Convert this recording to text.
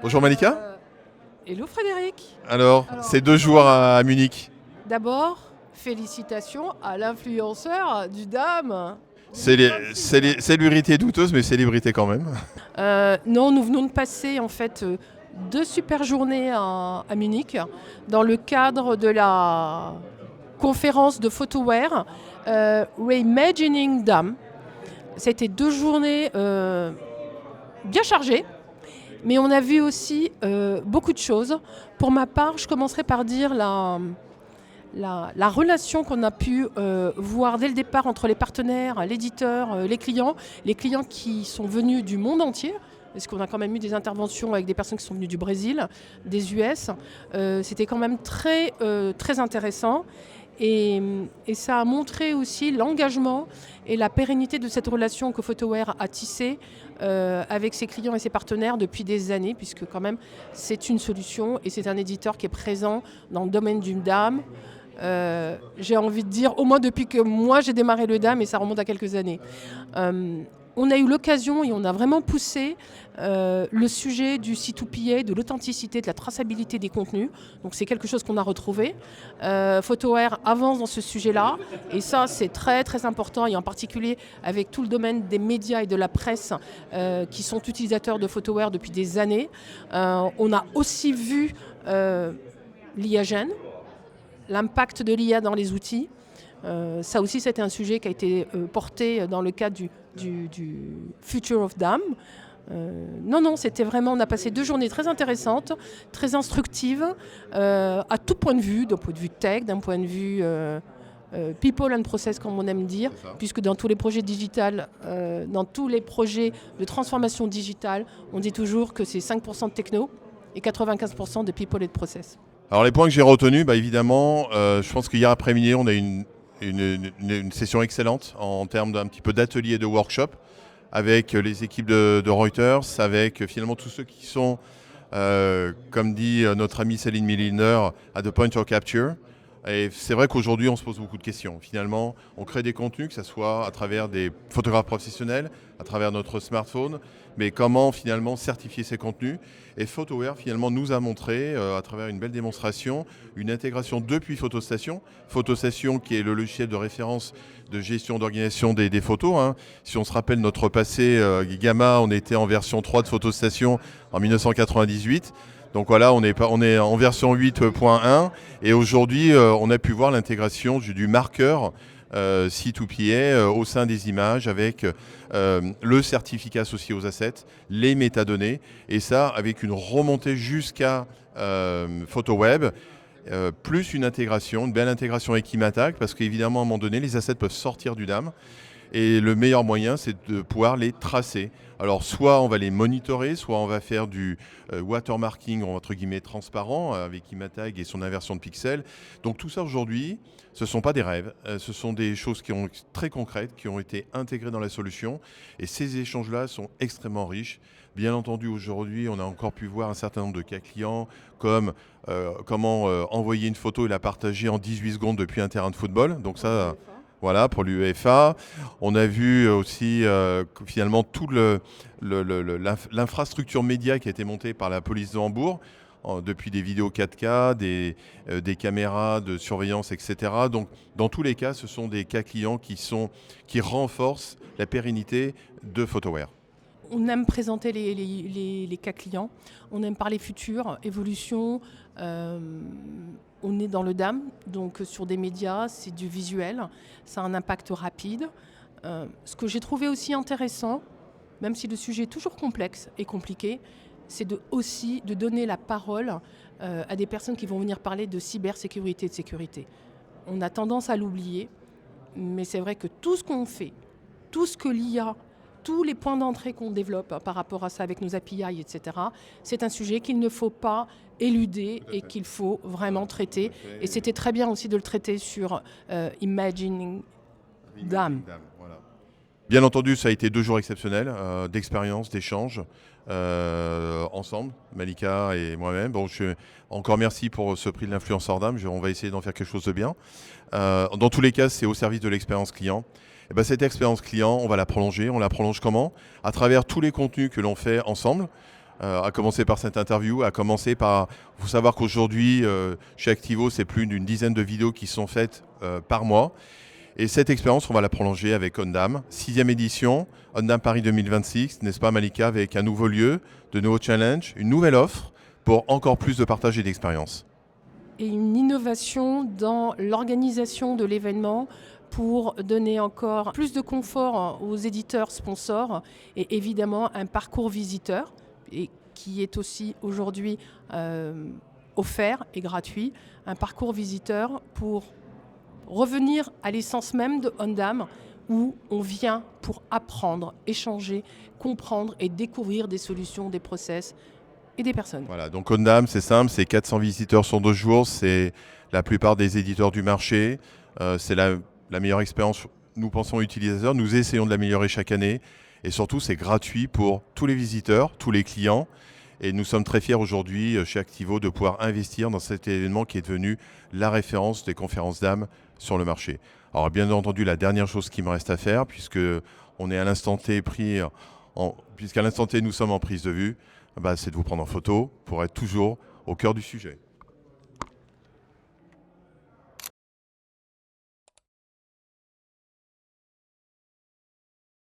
Bonjour Malika. Hello Frédéric. Alors, c'est 2 jours à Munich. D'abord, félicitations à l'influenceur du Dame. Célébrité douteuse, mais célébrité quand même. Non, nous venons de passer en fait 2 super journées à Munich dans le cadre de la conférence de Photoware Reimagining Dame. C'était 2 journées bien chargées. Mais on a vu aussi beaucoup de choses. Pour ma part, je commencerai par dire la relation qu'on a pu voir dès le départ entre les partenaires, l'éditeur, les clients qui sont venus du monde entier, parce qu'on a quand même eu des interventions avec des personnes qui sont venues du Brésil, des US. C'était quand même très intéressant. Et ça a montré aussi l'engagement et la pérennité de cette relation que Photoware a tissée avec ses clients et ses partenaires depuis des années, puisque quand même c'est une solution et c'est un éditeur qui est présent dans le domaine du DAM. J'ai envie de dire au moins depuis que moi j'ai démarré le DAM, et ça remonte à quelques années. On a eu l'occasion et on a vraiment poussé le sujet du C2PA, de l'authenticité, de la traçabilité des contenus. Donc c'est quelque chose qu'on a retrouvé. Photoware avance dans ce sujet-là et ça c'est très important, et en particulier avec tout le domaine des médias et de la presse qui sont utilisateurs de Photoware depuis des années. On a aussi vu l'IA Gen, l'impact de l'IA dans les outils. Ça aussi, c'était un sujet qui a été porté dans le cadre du Future of DAM. Non, c'était vraiment, on a passé 2 journées très intéressantes, très instructives, à tout point de vue, d'un point de vue tech, d'un point de vue people and process, comme on aime dire, puisque dans tous les projets digital, dans tous les projets de transformation digitale, on dit toujours que c'est 5% de techno et 95% de people et de process. Alors les points que j'ai retenus, évidemment, je pense qu'hier après-midi, on a eu une session excellente en termes d'un petit peu d'atelier, de workshop, avec les équipes de Reuters, avec finalement tous ceux qui sont, comme dit notre amie Céline Milliner, à the point of capture. Et c'est vrai qu'aujourd'hui, on se pose beaucoup de questions. Finalement, on crée des contenus, que ce soit à travers des photographes professionnels, à travers notre smartphone, mais comment finalement certifier ces contenus. Et Photoware finalement nous a montré, à travers une belle démonstration, une intégration depuis Photostation. Photostation qui est le logiciel de référence de gestion d'organisation des photos. Hein. Si on se rappelle notre passé, Gamma, on était en version 3 de Photostation en 1998. Donc voilà, on est en version 8.1 et aujourd'hui, on a pu voir l'intégration du marqueur C2PA au sein des images avec le certificat associé aux assets, les métadonnées, et ça avec une remontée jusqu'à PhotoWeb. Plus une belle intégration avec Imatag, parce qu'évidemment à un moment donné, les assets peuvent sortir du DAM. Et le meilleur moyen, c'est de pouvoir les tracer. Alors, soit on va les monitorer, soit on va faire du watermarking, entre guillemets, transparent, avec Imatag et son inversion de pixels. Donc, tout ça aujourd'hui, ce ne sont pas des rêves. Ce sont des choses qui ont très concrètes, qui ont été intégrées dans la solution. Et ces échanges-là sont extrêmement riches. Bien entendu, aujourd'hui, on a encore pu voir un certain nombre de cas clients, comme comment envoyer une photo et la partager en 18 secondes depuis un terrain de football. Donc ça... Voilà, pour l'UEFA. On a vu aussi finalement toute l'infrastructure média qui a été montée par la police de Hambourg, depuis des vidéos 4K, des caméras de surveillance, etc. Donc, dans tous les cas, ce sont des cas clients qui renforcent la pérennité de Photoware. On aime présenter les cas clients, on aime parler futur, évolution. On est dans le DAM, donc sur des médias, c'est du visuel, ça a un impact rapide. Ce que j'ai trouvé aussi intéressant, même si le sujet est toujours complexe et compliqué, c'est aussi de donner la parole à des personnes qui vont venir parler de cybersécurité et de sécurité. On a tendance à l'oublier, mais c'est vrai que tout ce qu'on fait, tout ce que l'IA, tous les points d'entrée qu'on développe par rapport à ça avec nos API, etc., c'est un sujet qu'il ne faut pas éluder et qu'il faut vraiment traiter. Et c'était très bien aussi de le traiter sur Imagining DAM. Voilà. Bien entendu, ça a été 2 jours exceptionnels d'expérience, d'échange ensemble, Malika et moi-même. Bon, encore merci pour ce prix de l'influenceur DAM. On va essayer d'en faire quelque chose de bien. Dans tous les cas, c'est au service de l'expérience client. Et ben, cette expérience client, on va la prolonger. On la prolonge comment ? À travers tous les contenus que l'on fait ensemble. à commencer par cette interview, à commencer par... Il faut savoir qu'aujourd'hui, chez Activo, c'est plus d'une dizaine de vidéos qui sont faites par mois. Et cette expérience, on va la prolonger avec Ondam, 6e édition, Ondam Paris 2026, n'est-ce pas Malika, avec un nouveau lieu, de nouveaux challenges, une nouvelle offre pour encore plus de partage et d'expérience. Et une innovation dans l'organisation de l'événement pour donner encore plus de confort aux éditeurs sponsors et évidemment un parcours visiteur et qui est aussi aujourd'hui offert et gratuit, un parcours visiteur pour revenir à l'essence même de Ondam où on vient pour apprendre, échanger, comprendre et découvrir des solutions, des process et des personnes. Voilà, donc Ondam, c'est simple, c'est 400 visiteurs sur 2 jours, c'est la plupart des éditeurs du marché, c'est la meilleure expérience, nous pensons utilisateurs, nous essayons de l'améliorer chaque année et surtout c'est gratuit pour tous les visiteurs, tous les clients et nous sommes très fiers aujourd'hui chez Activo de pouvoir investir dans cet événement qui est devenu la référence des conférences d'âme sur le marché. Alors bien entendu, la dernière chose qui me reste à faire, puisque on est à l'instant T puisqu'à l'instant T nous sommes en prise de vue, c'est de vous prendre en photo pour être toujours au cœur du sujet.